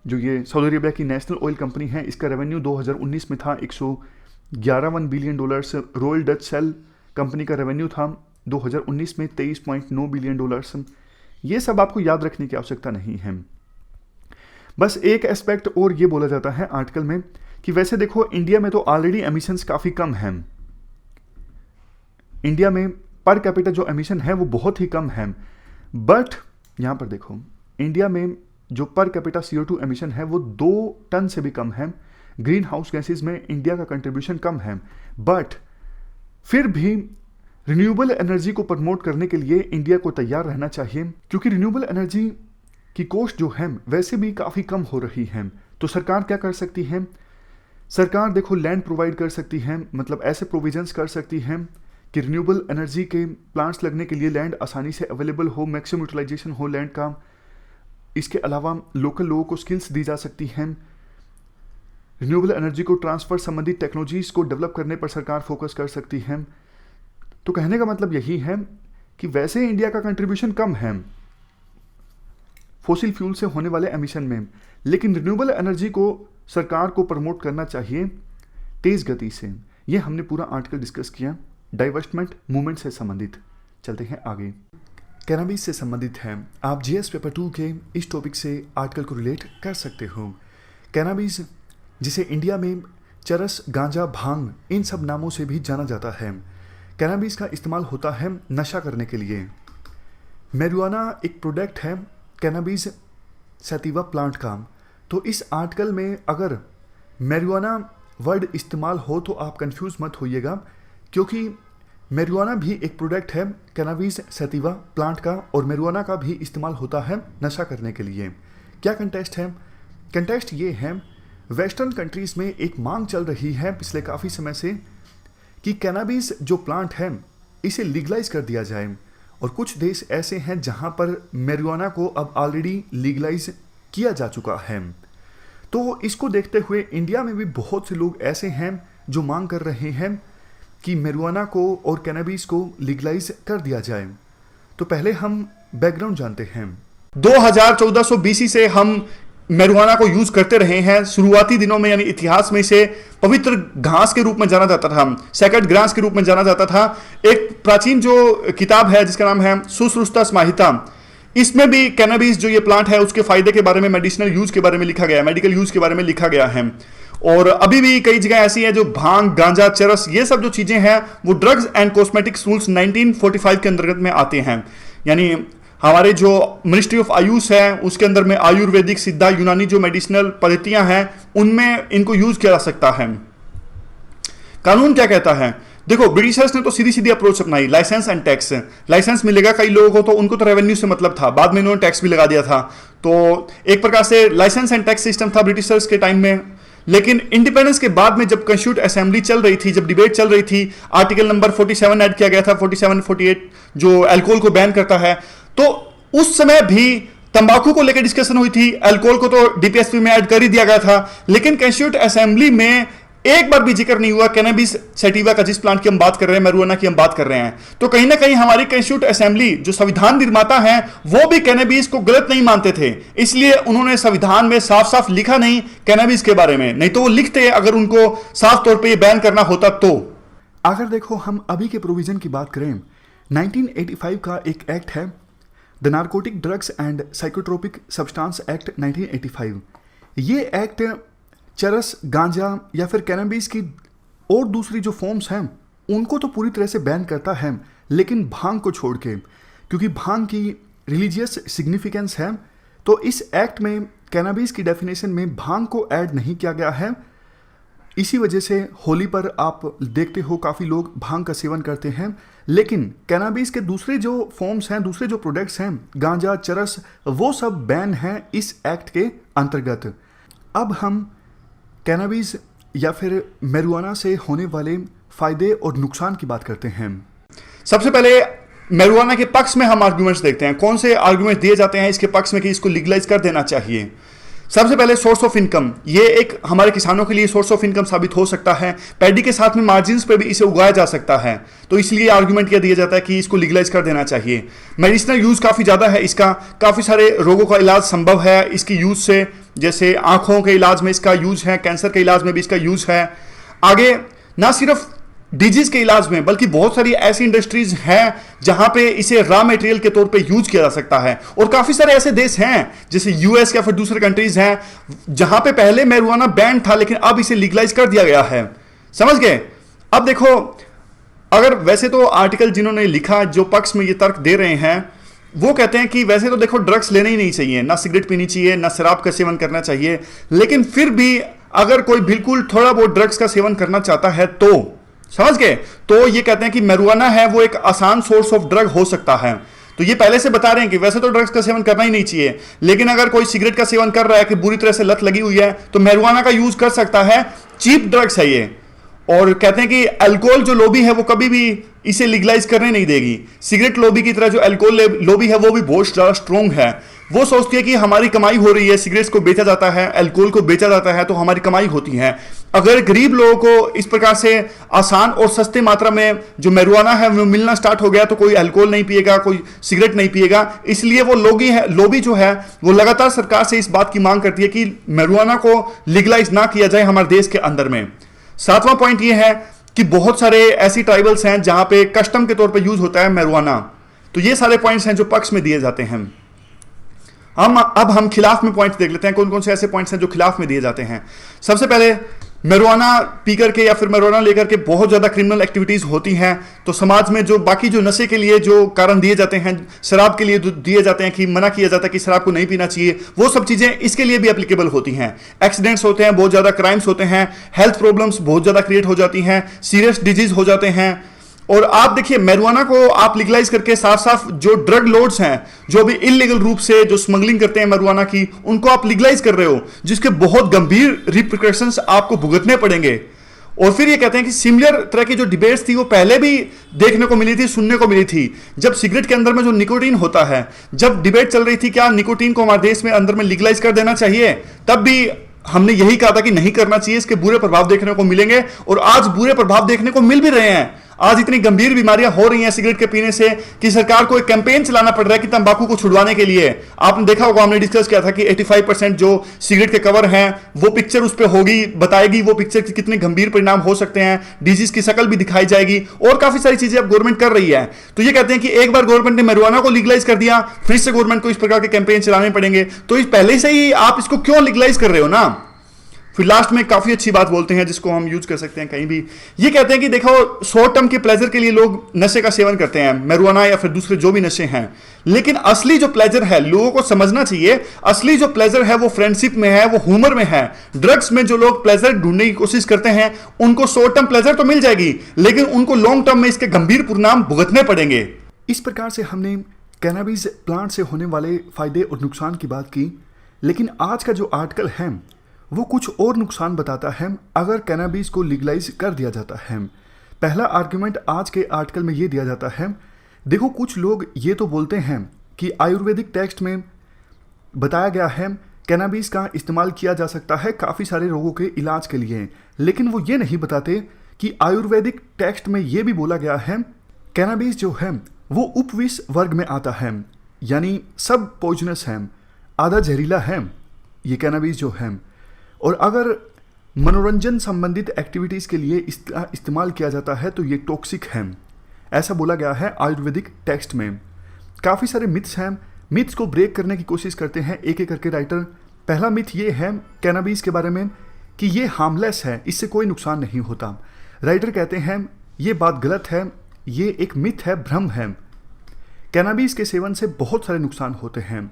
जो ये सऊदी अरेबिया की नेशनल ऑयल कंपनी है, इसका रेवेन्यू 2019 में था 111 billion dollars. Royal Dutch Shell company का रेवेन्यू था 2019 में 23.9 बिलियन डॉलर्स। ये सब आपको याद रखने की आवश्यकता नहीं है। बस एक एस्पेक्ट और ये बोला जाता है आर्टिकल में कि वैसे देखो इंडिया में तो ऑलरेडी एमिशंस काफ़ी कम हैं। इंडिया में पर कैपिटा जो एमिशन है वो बहुत ही कम है, बट यहाँ पर देखो इंडिया में जो पर कैपिटा CO2 एमिशन है वो 2 टन से भी कम है। ग्रीन हाउस गैसेज में इंडिया का कंट्रीब्यूशन कम है, बट फिर भी रिन्यूएबल एनर्जी को प्रमोट करने के लिए इंडिया को तैयार रहना चाहिए, क्योंकि रिन्यूएबल एनर्जी की कॉस्ट जो है वैसे भी काफ़ी कम हो रही है। तो सरकार क्या कर सकती है? सरकार देखो लैंड प्रोवाइड कर सकती है, मतलब ऐसे प्रोविजंस कर सकती है कि रिन्यूएबल एनर्जी के प्लांट्स लगने के लिए लैंड आसानी से अवेलेबल हो, मैक्सिमम यूटिलाइजेशन हो लैंड का। इसके अलावा लोकल लोगों को स्किल्स दी जा सकती हैं। रिन्यूएबल एनर्जी को ट्रांसफर संबंधित टेक्नोलॉजीज को डेवलप करने पर सरकार फोकस कर सकती है। तो कहने का मतलब यही है कि वैसे इंडिया का कंट्रीब्यूशन कम है फॉसिल फ्यूल से होने वाले एमिशन में, लेकिन रिन्यूएबल एनर्जी को सरकार को प्रमोट करना चाहिए तेज गति से। यह हमने पूरा आर्टिकल डिस्कस किया डाइवेस्टमेंट मूवमेंट से संबंधित। चलते हैं आगे। कैनाबिस से संबंधित है, आप जीएस पेपर 2 के इस टॉपिक से आर्टिकल को रिलेट कर सकते हो। कैनाबिस जिसे इंडिया में चरस, गांजा, भांग इन सब नामों से भी जाना जाता है। कैनाबिस का इस्तेमाल होता है नशा करने के लिए। मैरिजुआना एक प्रोडक्ट है कैनाबिस सैटिवा प्लांट का। तो इस आर्टिकल में अगर मैरिजुआना वर्ड इस्तेमाल हो तो आप कंफ्यूज मत होइएगा, क्योंकि मैरिजुआना भी एक प्रोडक्ट है कैनाबिस सैटिवा प्लांट का और मैरिजुआना का भी इस्तेमाल होता है नशा करने के लिए। क्या कंटेस्ट है? कंटेस्ट ये है, वेस्टर्न कंट्रीज़ में एक मांग चल रही है पिछले काफ़ी समय से कि कैनाबिस जो प्लांट है इसे लीगलाइज कर दिया जाए, और कुछ देश ऐसे हैं जहां पर मैरिजुआना को अब ऑलरेडी लीगलाइज किया जा चुका है। तो इसको देखते हुए इंडिया में भी बहुत से लोग ऐसे हैं जो मांग कर रहे हैं कि मैरिजुआना को और कैनाबिस को लीगलाइज कर दिया जाए। तो पहले हम बैकग्राउंड जानते हैं। 2400 BC से हम marijuana को यूज करते रहे हैं। शुरुआती दिनों में यानी इतिहास में इसे पवित्र घास के रूप में जाना जाता था, सेक्रेड ग्रास के रूप में जाना जाता था। एक प्राचीन जो किताब है जिसका नाम है सुश्रुता संहिता, इसमें भी कैनबिस जो ये प्लांट है उसके फायदे के बारे में, मेडिसिनल यूज के बारे में लिखा गया है, मेडिकल यूज के बारे में लिखा गया है। और अभी भी कई जगह ऐसी है जो भांग, गांजा, चरस, ये सब जो चीजें हैं वो ड्रग्स एंड कॉस्मेटिक्स रूल्स 1945 के अंतर्गत में आते हैं। यानी हमारे जो मिनिस्ट्री ऑफ आयुष है उसके अंदर में आयुर्वेदिक, सिद्धा, यूनानी जो मेडिसिनल पद्धतियां हैं उनमें इनको यूज किया जा सकता है। कानून क्या कहता है? देखो, ब्रिटिशर्स ने तो सीधी सीधी अप्रोच अपनाई, लाइसेंस एंड टैक्स। लाइसेंस मिलेगा कई लोगों को, तो उनको तो रेवेन्यू से मतलब था, बाद में इन्होंने टैक्स भी लगा दिया था। तो एक प्रकार से लाइसेंस एंड टैक्स सिस्टम था ब्रिटिशर्स के टाइम में। लेकिन इंडिपेंडेंस के बाद में जब कंस्टिट्यूट असेंबली चल रही थी, जब डिबेट चल रही थी, आर्टिकल नंबर 47 ऐड किया गया था, 47, 48 जो अल्कोहल को बैन करता है, तो उस समय भी तंबाकू को लेकर डिस्कशन हुई थी। अल्कोहल को तो डीपीएसपी में ऐड कर ही दिया गया था, लेकिन कंस्टिट्यूट असेंबली में एक बार भी जिक्र नहीं हुआ कैनबिस सैटिवा का, जिस प्लांट की हम बात कर रहे हैं, marijuana की हम बात कर रहे हैं। तो कहीं ना कहीं हमारी कंस्टिट्यूट असेंबली जो संविधान निर्माता हैं वो भी कैनबिस को गलत नहीं मानते थे, इसलिए उन्होंने संविधान में साफ साफ लिखा नहीं कैनबिस के बारे में, नहीं तो वो लिखते अगर उनको साफ तौर पर यह बैन करना होता तो। अगर देखो हम अभी के प्रोविजन की बात करें, 1985 का एक एक्ट है, the narcotic drugs and psychotropic substance act 1985। ये एक्ट चरस, गांजा या फिर कैनबिस की और दूसरी जो फॉर्म्स हैं उनको तो पूरी तरह से बैन करता है, लेकिन भांग को छोड़ के, क्योंकि भांग की रिलीजियस सिग्निफिकेंस है, तो इस एक्ट में कैनबिस की डेफिनेशन में भांग को ऐड नहीं किया गया है। इसी वजह से होली पर आप देखते हो काफ़ी लोग भांग का सेवन करते हैं, लेकिन कैनबिस के दूसरे जो फॉर्म्स हैं, दूसरे जो प्रोडक्ट्स हैं, गांजा, चरस, वो सब बैन हैं इस एक्ट के अंतर्गत। अब हम कैनबिस या फिर marijuana से होने वाले फायदे और नुकसान की बात करते हैं। सबसे पहले marijuana के पक्ष में हम आर्गुमेंट्स देखते हैं, कौन से आर्गुमेंट दिए जाते हैं इसके पक्ष में कि इसको लीगलाइज कर देना चाहिए। सबसे पहले सोर्स ऑफ इनकम, ये एक हमारे किसानों के लिए सोर्स ऑफ इनकम साबित हो सकता है। पैडी के साथ में मार्जिन्स पे भी इसे उगाया जा सकता है, तो इसलिए आर्गुमेंट यह दिया जाता है कि इसको लीगलाइज कर देना चाहिए। मेडिसिनल यूज काफ़ी ज़्यादा है इसका, काफ़ी सारे रोगों का इलाज संभव है इसकी यूज से, जैसे आंखों के इलाज में इसका यूज है, कैंसर के इलाज में भी इसका यूज है। आगे ना सिर्फ डिजीज के इलाज में बल्कि बहुत सारी ऐसी इंडस्ट्रीज हैं जहां पे इसे रॉ मटेरियल के तौर पे यूज किया जा सकता है। और काफी सारे ऐसे देश हैं जैसे यूएस या फिर दूसरे कंट्रीज हैं जहां पे पहले marijuana बैन था लेकिन अब इसे लीगलाइज कर दिया गया है। समझ गए? अब देखो, अगर वैसे तो आर्टिकल जिन्होंने लिखा जो पक्ष में ये तर्क दे रहे हैं वो कहते हैं कि वैसे तो देखो ड्रग्स लेने ही नहीं चाहिए, ना सिगरेट पीनी चाहिए, ना शराब का सेवन करना चाहिए, लेकिन फिर भी अगर कोई बिल्कुल थोड़ा बहुत ड्रग्स का सेवन करना चाहता है तो, समझ गए, तो ये कहते हैं कि marijuana है वो एक आसान सोर्स ऑफ ड्रग हो सकता है। तो ये पहले से बता रहे हैं कि वैसे तो ड्रग्स का सेवन करना ही नहीं चाहिए, लेकिन अगर कोई सिगरेट का सेवन कर रहा है कि बुरी तरह से लत लगी हुई है तो marijuana का यूज कर सकता है, चीप ड्रग्स है ये। और कहते हैं कि अल्कोहल जो लॉबी है वो कभी भी इसे लीगलाइज करने नहीं देगी। सिगरेट लॉबी की तरह जो अल्कोहल लॉबी है वो भी बहुत ज़्यादा स्ट्रॉन्ग है, वो सोचती है कि हमारी कमाई हो रही है, सिगरेट्स को बेचा जाता है, अल्कोहल को बेचा जाता है तो हमारी कमाई होती है। अगर गरीब लोगों को इस प्रकार से आसान और सस्ते मात्रा में जो marijuana है वो मिलना स्टार्ट हो गया तो कोई अल्कोहल नहीं पिएगा, कोई सिगरेट नहीं पिएगा। इसलिए वो लॉबी जो है वो लगातार सरकार से इस बात की मांग करती है कि marijuana को लीगलाइज ना किया जाए हमारे देश के अंदर में। सातवां पॉइंट ये है कि बहुत सारे ऐसी ट्राइबल्स हैं जहां पे कस्टम के तौर पे यूज होता है marijuana। तो ये सारे पॉइंट्स हैं जो पक्ष में दिए जाते हैं। अब हम खिलाफ में पॉइंट्स देख लेते हैं, कौन कौन से ऐसे पॉइंट्स हैं जो खिलाफ में दिए जाते हैं। सबसे पहले marijuana पी करके या फिर marijuana लेकर के बहुत ज़्यादा क्रिमिनल एक्टिविटीज़ होती हैं, तो समाज में जो बाकी जो नशे के लिए जो कारण दिए जाते हैं, शराब के लिए दिए जाते हैं कि मना किया जाता है कि शराब को नहीं पीना चाहिए, वो सब चीज़ें इसके लिए भी एप्लीकेबल होती हैं। एक्सीडेंट्स होते हैं, बहुत ज़्यादा क्राइम्स होते हैं, हेल्थ प्रॉब्लम्स बहुत ज़्यादा क्रिएट हो जाती हैं, सीरियस डिजीज हो जाते हैं। और आप देखिए marijuana को आप लीगलाइज करके साफ साफ जो ड्रग लॉर्ड्स हैं जो भी इलीगल रूप से जो स्मगलिंग करते हैं marijuana की, उनको आप लीगलाइज कर रहे हो, जिसके बहुत गंभीर रिप्रिकॉशंस आपको भुगतने पड़ेंगे। और फिर ये कहते हैं कि सिमिलर तरह की जो डिबेट्स थी वो पहले भी देखने को मिली थी, सुनने को मिली थी। जब सिगरेट के अंदर में जो निकोटीन होता है, जब डिबेट चल रही थी क्या निकोटीन को हमारे देश में अंदर में लीगलाइज कर देना चाहिए, तब भी हमने यही कहा था कि नहीं करना चाहिए, इसके बुरे प्रभाव देखने को मिलेंगे और आज बुरे प्रभाव देखने को मिल भी रहे हैं। आज इतनी गंभीर बीमारियां हो रही हैं सिगरेट के पीने से कि सरकार को एक कैंपेन चलाना पड़ रहा है कि तंबाकू को छुड़वाने के लिए। आपने देखा होगा, हमने डिस्कस किया था कि 85% जो सिगरेट के कवर हैं वो पिक्चर उस पर होगी, बताएगी वो पिक्चर के कितने गंभीर परिणाम हो सकते हैं, डिजीज की शक्ल भी दिखाई जाएगी और काफी सारी चीजें अब गवर्नमेंट कर रही है। तो ये कहते हैं कि एक बार गवर्नमेंट ने marijuana को लीगलाइज कर दिया, फिर से गवर्नमेंट को इस प्रकार के कैंपेन चलाने पड़ेंगे। तो इस पहले से ही आप इसको क्यों लीगलाइज कर रहे हो ना। फिर लास्ट में काफी अच्छी बात बोलते हैं जिसको हम यूज कर सकते हैं कहीं भी। ये कहते हैं कि देखो, शॉर्ट टर्म के प्लेजर के लिए लोग नशे का सेवन करते हैं, marijuana या फिर दूसरे जो भी नशे हैं, लेकिन असली जो प्लेजर है, लोगों को समझना चाहिए, असली जो प्लेजर है वो फ्रेंडशिप में है, वो ह्यूमर में है। ड्रग्स में जो लोग प्लेजर ढूंढने की कोशिश करते हैं उनको शॉर्ट टर्म प्लेजर तो मिल जाएगी, लेकिन उनको लॉन्ग टर्म में इसके गंभीर परिणाम भुगतने पड़ेंगे। इस प्रकार से हमने कैनाबिस प्लांट से होने वाले फायदे और नुकसान की बात की, लेकिन आज का जो आर्टिकल है वो कुछ और नुकसान बताता है अगर कैनाबिस को लीगलाइज कर दिया जाता है। पहला आर्गुमेंट आज के आर्टिकल में ये दिया जाता है, देखो कुछ लोग ये तो बोलते हैं कि आयुर्वेदिक टेक्स्ट में बताया गया है कैनाबिस का इस्तेमाल किया जा सकता है काफ़ी सारे रोगों के इलाज के लिए, लेकिन वो ये नहीं बताते कि आयुर्वेदिक टेक्स्ट में ये भी बोला गया है कैनाबिस जो है वो उपविष वर्ग में आता है, यानी सब पॉइजनस है, आधा जहरीला है ये कैनाबिस जो है। और अगर मनोरंजन संबंधित एक्टिविटीज़ के लिए इसका इस्तेमाल किया जाता है तो ये टॉक्सिक है, ऐसा बोला गया है आयुर्वेदिक टेक्स्ट में। काफ़ी सारे मिथ्स हैं, मिथ्स को ब्रेक करने की कोशिश करते हैं एक एक करके राइटर। पहला मिथ ये है कैनाबिस के बारे में कि ये हार्मलेस है, इससे कोई नुकसान नहीं होता। राइटर कहते हैं ये बात गलत है, ये एक मिथ है, भ्रम है। कैनाबिस के सेवन से बहुत सारे नुकसान होते हैं।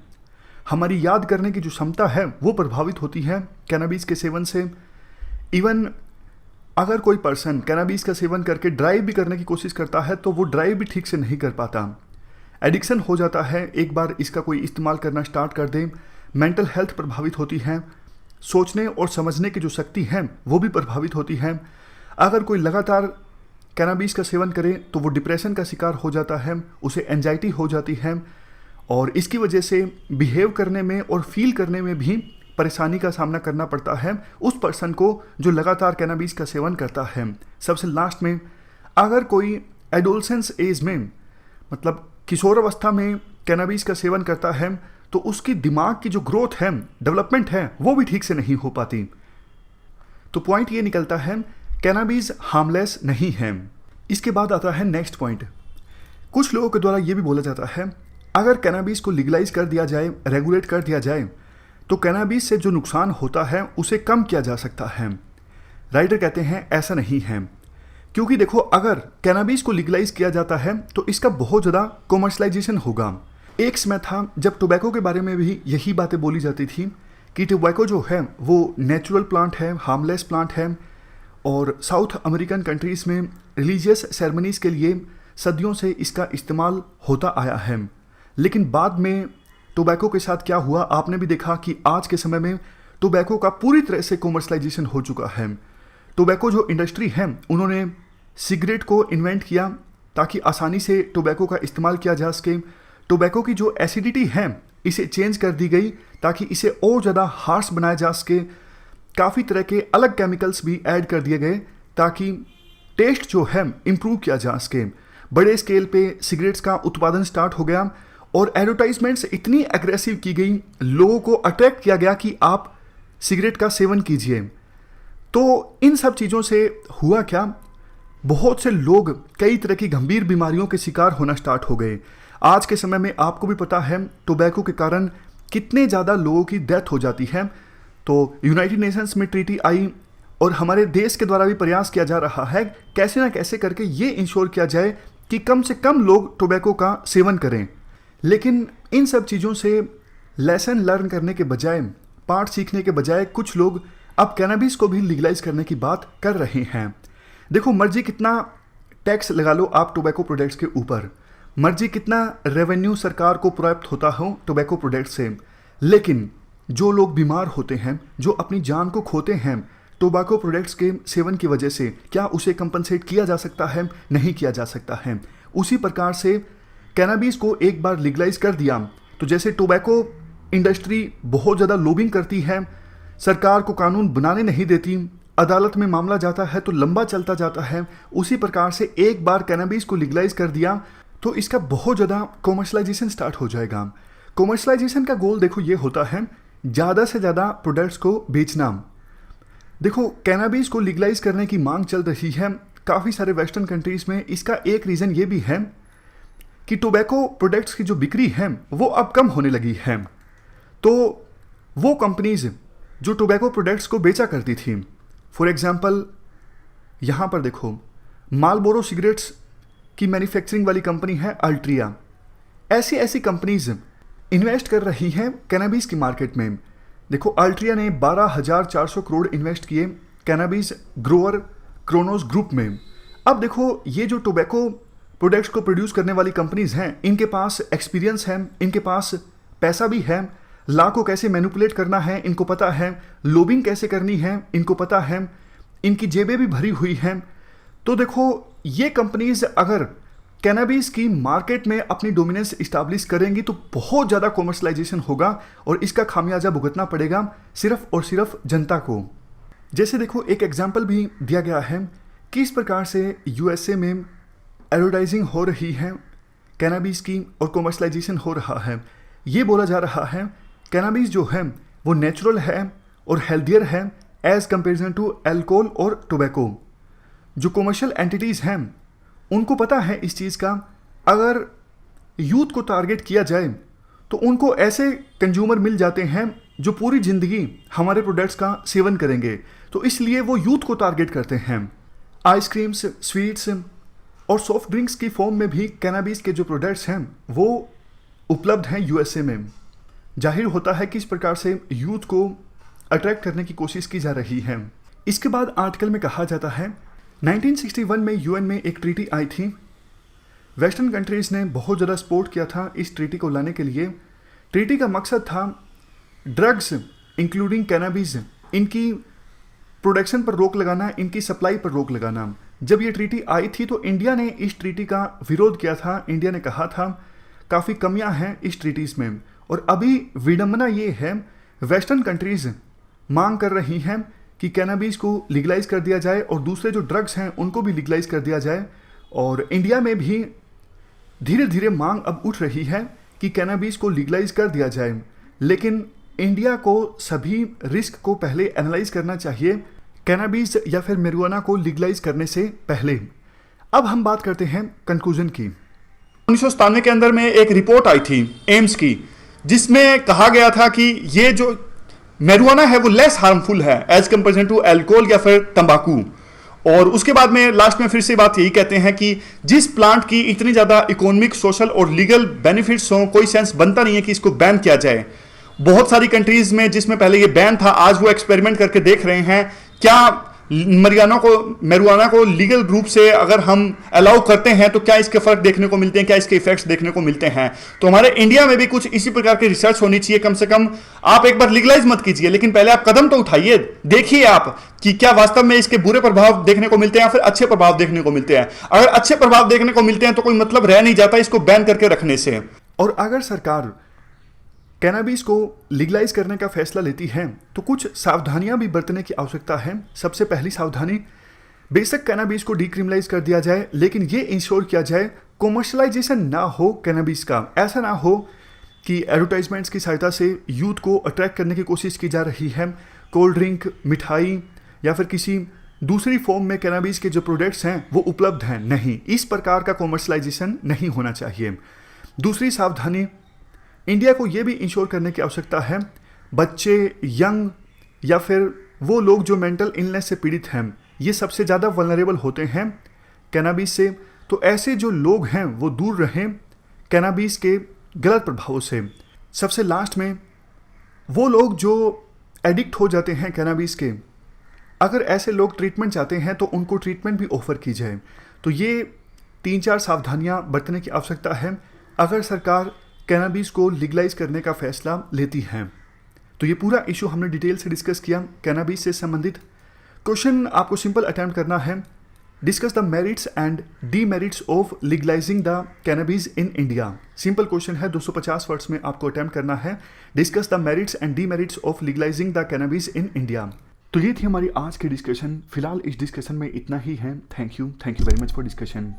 हमारी याद करने की जो क्षमता है वो प्रभावित होती है कैनाबिस के सेवन से। इवन अगर कोई पर्सन कैनाबिस का सेवन करके ड्राइव भी करने की कोशिश करता है तो वो ड्राइव भी ठीक से नहीं कर पाता। एडिक्शन हो जाता है, एक बार इसका कोई इस्तेमाल करना स्टार्ट कर दे। मेंटल हेल्थ प्रभावित होती है, सोचने और समझने की जो शक्ति है वो भी प्रभावित होती है। अगर कोई लगातार कैनाबिस का सेवन करे तो वो डिप्रेशन का शिकार हो जाता है, उसे एंजाइटी हो जाती है और इसकी वजह से बिहेव करने में और फील करने में भी परेशानी का सामना करना पड़ता है उस पर्सन को जो लगातार कैनाबिस का सेवन करता है। सबसे लास्ट में, अगर कोई एडोलसेंस एज में मतलब किशोरावस्था में कैनाबिस का सेवन करता है तो उसकी दिमाग की जो ग्रोथ है, डेवलपमेंट है, वो भी ठीक से नहीं हो पाती। तो पॉइंट ये निकलता है कैनाबिस हार्मलेस नहीं है। इसके बाद आता है नेक्स्ट पॉइंट। कुछ लोगों के द्वारा ये भी बोला जाता है अगर कैनाबिस को लीगलाइज कर दिया जाए, रेगुलेट कर दिया जाए तो कैनाबिस से जो नुकसान होता है उसे कम किया जा सकता है। राइटर कहते हैं ऐसा नहीं है, क्योंकि देखो अगर कैनाबिस को लीगलाइज किया जाता है तो इसका बहुत ज़्यादा कॉमर्शलाइजेशन होगा। एक समय था जब टोबैको के बारे में भी यही बातें बोली जाती थी कि टोबैको जो है वो नेचुरल प्लांट है, हार्मलेस प्लांट है और साउथ अमेरिकन कंट्रीज़ में रिलीजियस सेरेमनीज़ के लिए सदियों से इसका इस्तेमाल होता आया है। लेकिन बाद में टोबैको के साथ क्या हुआ आपने भी देखा कि आज के समय में टोबैको का पूरी तरह से कॉमर्शलाइजेशन हो चुका है। टोबैको जो इंडस्ट्री है उन्होंने सिगरेट को इन्वेंट किया ताकि आसानी से टोबैको का इस्तेमाल किया जा सके। टोबैको की जो एसिडिटी है इसे चेंज कर दी गई ताकि इसे और ज़्यादा हार्श बनाया जा सके। काफ़ी तरह के अलग केमिकल्स भी ऐड कर दिए गए ताकि टेस्ट जो है इम्प्रूव किया जा सके। बड़े स्केल पे सिगरेट्स का उत्पादन स्टार्ट हो गया और एडवर्टाइजमेंट्स इतनी एग्रेसिव की गई, लोगों को अट्रैक्ट किया गया कि आप सिगरेट का सेवन कीजिए। तो इन सब चीज़ों से हुआ क्या, बहुत से लोग कई तरह की गंभीर बीमारियों के शिकार होना स्टार्ट हो गए। आज के समय में आपको भी पता है टोबैको के कारण कितने ज़्यादा लोगों की डेथ हो जाती है। तो यूनाइटेड नेशंस में ट्रीटी आई और हमारे देश के द्वारा भी प्रयास किया जा रहा है कैसे ना कैसे करके ये इंश्योर किया जाए कि कम से कम लोग टोबैको का सेवन करें। लेकिन इन सब चीज़ों से लेसन लर्न करने के बजाय, पाठ सीखने के बजाय कुछ लोग अब कैनाबिस को भी लीगलाइज करने की बात कर रहे हैं। देखो मर्जी कितना टैक्स लगा लो आप टोबैको प्रोडक्ट्स के ऊपर, मर्जी कितना रेवेन्यू सरकार को प्राप्त होता हो टोबैको प्रोडक्ट से, लेकिन जो लोग बीमार होते हैं, जो अपनी जान को खोते हैं टोबैको प्रोडक्ट्स के सेवन की वजह से, क्या उसे कंपनसेट किया जा सकता है? नहीं किया जा सकता है। उसी प्रकार से कैनाबिस को एक बार लीगलाइज कर दिया तो जैसे टोबैको इंडस्ट्री बहुत ज़्यादा लॉबिंग करती है, सरकार को कानून बनाने नहीं देती, अदालत में मामला जाता है तो लंबा चलता जाता है। उसी प्रकार से एक बार कैनबिस को लीगलाइज कर दिया तो इसका बहुत ज़्यादा कॉमर्शलाइजेशन स्टार्ट हो जाएगा। कॉमर्शलाइजेशन का गोल देखो ये होता है ज़्यादा से ज़्यादा प्रोडक्ट्स को बेचना। देखो कैनबिस को लीगलाइज करने की मांग चल रही है काफ़ी सारे वेस्टर्न कंट्रीज़ में। इसका एक रीज़न ये भी है कि टोबैको प्रोडक्ट्स की जो बिक्री है वो अब कम होने लगी है। तो वो कंपनीज जो टोबैको प्रोडक्ट्स को बेचा करती थी, फॉर एग्जांपल यहाँ पर देखो मालबोरो सिगरेट्स की मैन्युफैक्चरिंग वाली कंपनी है अल्ट्रिया। ऐसी कंपनीज इन्वेस्ट कर रही हैं कैनबिस की मार्केट में। देखो अल्ट्रिया ने 12,400 करोड़ इन्वेस्ट किए कैनबिस ग्रोअर क्रोनोस ग्रुप में। अब देखो ये जो टोबैको प्रोडक्ट्स को प्रोड्यूस करने वाली कंपनीज हैं, इनके पास एक्सपीरियंस है, इनके पास पैसा भी है, लॉ को कैसे मैनिपुलेट करना है इनको पता है, लॉबिंग कैसे करनी है इनको पता है, इनकी जेबें भी भरी हुई हैं। तो देखो ये कंपनीज अगर कैनबिस की मार्केट में अपनी डोमिनेंस इस्टेब्लिश करेंगी तो बहुत ज़्यादा कॉमर्शलाइजेशन होगा और इसका खामियाजा भुगतना पड़ेगा सिर्फ और सिर्फ जनता को। जैसे देखो एक एग्जाम्पल भी दिया गया है कि इस प्रकार से यूएसए में एडवर्टाइजिंग हो रही है कैनबिस की और कॉमर्शलाइजेशन हो रहा है। ये बोला जा रहा है कैनबिस जो है वो नेचुरल है और हेल्थियर है एज कंपेरिजन टू अल्कोहल और टोबैको। जो कॉमर्शियल एंटिटीज़ हैं उनको पता है इस चीज़ का, अगर यूथ को टारगेट किया जाए तो उनको ऐसे कंज्यूमर मिल जाते हैं जो पूरी ज़िंदगी हमारे प्रोडक्ट्स का सेवन करेंगे, तो इसलिए वो यूथ को टारगेट करते हैं। आइसक्रीम्स, स्वीट्स और सॉफ्ट ड्रिंक्स की फॉर्म में भी कैनबिस के जो प्रोडक्ट्स हैं वो उपलब्ध हैं यूएसए में। जाहिर होता है कि इस प्रकार से यूथ को अट्रैक्ट करने की कोशिश की जा रही है। इसके बाद आर्टिकल में कहा जाता है 1961 में यूएन में एक ट्रीटी आई थी। वेस्टर्न कंट्रीज़ ने बहुत ज़्यादा सपोर्ट किया था इस ट्रीटी को लाने के लिए। ट्रीटी का मकसद था ड्रग्स इंक्लूडिंग कैनबिस इनकी प्रोडक्शन पर रोक लगाना, इनकी सप्लाई पर रोक लगाना। जब ये ट्रीटी आई थी तो इंडिया ने इस ट्रीटी का विरोध किया था। इंडिया ने कहा था काफ़ी कमियां हैं इस ट्रीटीज़ में। और अभी विडंबना ये है वेस्टर्न कंट्रीज़ मांग कर रही हैं कि कैनबिस को लीगलाइज कर दिया जाए और दूसरे जो ड्रग्स हैं उनको भी लीगलाइज कर दिया जाए। और इंडिया में भी धीरे धीरे मांग अब उठ रही है कि कैनबिस को लीगलाइज कर दिया जाए, लेकिन इंडिया को सभी रिस्क को पहले एनालाइज करना चाहिए कैनबिस या फिर marijuana को लीगलाइज करने से पहले। अब हम बात करते हैं कंक्लूजन की। 1997 के अंदर में एक रिपोर्ट आई थी एम्स की जिसमें कहा गया था कि ये जो marijuana है वो लेस हार्मफुल है एज कंपेरिजन टू अल्कोहल या फिर तंबाकू। और उसके बाद में लास्ट में फिर से बात यही कहते हैं कि जिस प्लांट की इतनी ज़्यादा इकोनॉमिक, सोशल और लीगल बेनिफिट्स हों, कोई सेंस बनता नहीं है कि इसको बैन किया जाए। बहुत सारी कंट्रीज में जिसमें पहले ये बैन था, आज वो एक्सपेरिमेंट करके देख रहे हैं क्या marijuana को लीगल रूप से अगर हम अलाउ करते हैं तो क्या इसके फर्क देखने को मिलते हैं, क्या इसके इफेक्ट्स देखने को मिलते हैं। तो हमारे इंडिया में भी कुछ इसी प्रकार की रिसर्च होनी चाहिए। कम से कम आप एक बार लीगलाइज मत कीजिए, लेकिन पहले आप कदम तो उठाइए, देखिए आप कि क्या वास्तव में इसके बुरे प्रभाव देखने को मिलते हैं या फिर अच्छे प्रभाव देखने को मिलते हैं। अगर अच्छे प्रभाव देखने को मिलते हैं तो कोई मतलब रह नहीं जाता इसको बैन करके रखने से। और अगर सरकार कैनबिस को लीगलाइज करने का फैसला लेती है तो कुछ सावधानियां भी बरतने की आवश्यकता है। सबसे पहली सावधानी, बेशक कैनबिस को डीक्रिमिनलाइज कर दिया जाए, लेकिन ये इंश्योर किया जाए कॉमर्शलाइजेशन ना हो कैनबिस का। ऐसा ना हो कि एडवर्टाइजमेंट्स की सहायता से यूथ को अट्रैक्ट करने की कोशिश की जा रही है। कोल्ड ड्रिंक, मिठाई या फिर किसी दूसरी फॉर्म में कैनबिस के जो प्रोडक्ट्स हैं वो उपलब्ध हैं, नहीं, इस प्रकार का कॉमर्शलाइजेशन नहीं होना चाहिए। दूसरी सावधानी, इंडिया को ये भी इंश्योर करने की आवश्यकता है बच्चे, यंग या फिर वो लोग जो मेंटल इलनेस से पीड़ित हैं, ये सबसे ज़्यादा वल्नरेबल होते हैं कैनबिस से। तो ऐसे जो लोग हैं वो दूर रहें कैनबिस के गलत प्रभावों से। सबसे लास्ट में, वो लोग जो एडिक्ट हो जाते हैं कैनबिस के, अगर ऐसे लोग ट्रीटमेंट चाहते हैं तो उनको ट्रीटमेंट भी ऑफर की जाए। तो ये 3-4 सावधानियां बरतने की आवश्यकता है अगर सरकार कैनबिस को लीगलाइज करने का फैसला लेती है। तो ये पूरा इशू हमने डिटेल से डिस्कस किया कैनबिस से संबंधित। क्वेश्चन आपको सिंपल अटेम्प्ट करना है, discuss the merits and demerits of legalising the cannabis in India. Simple question है, 250 वर्ड्स में आपको अटेम्प्ट करना है, discuss the merits and demerits of legalising the cannabis in India. तो ये थी हमारी आज की डिस्कशन। फिलहाल इस डिस्कशन में इतना ही है। Thank you very much for discussion.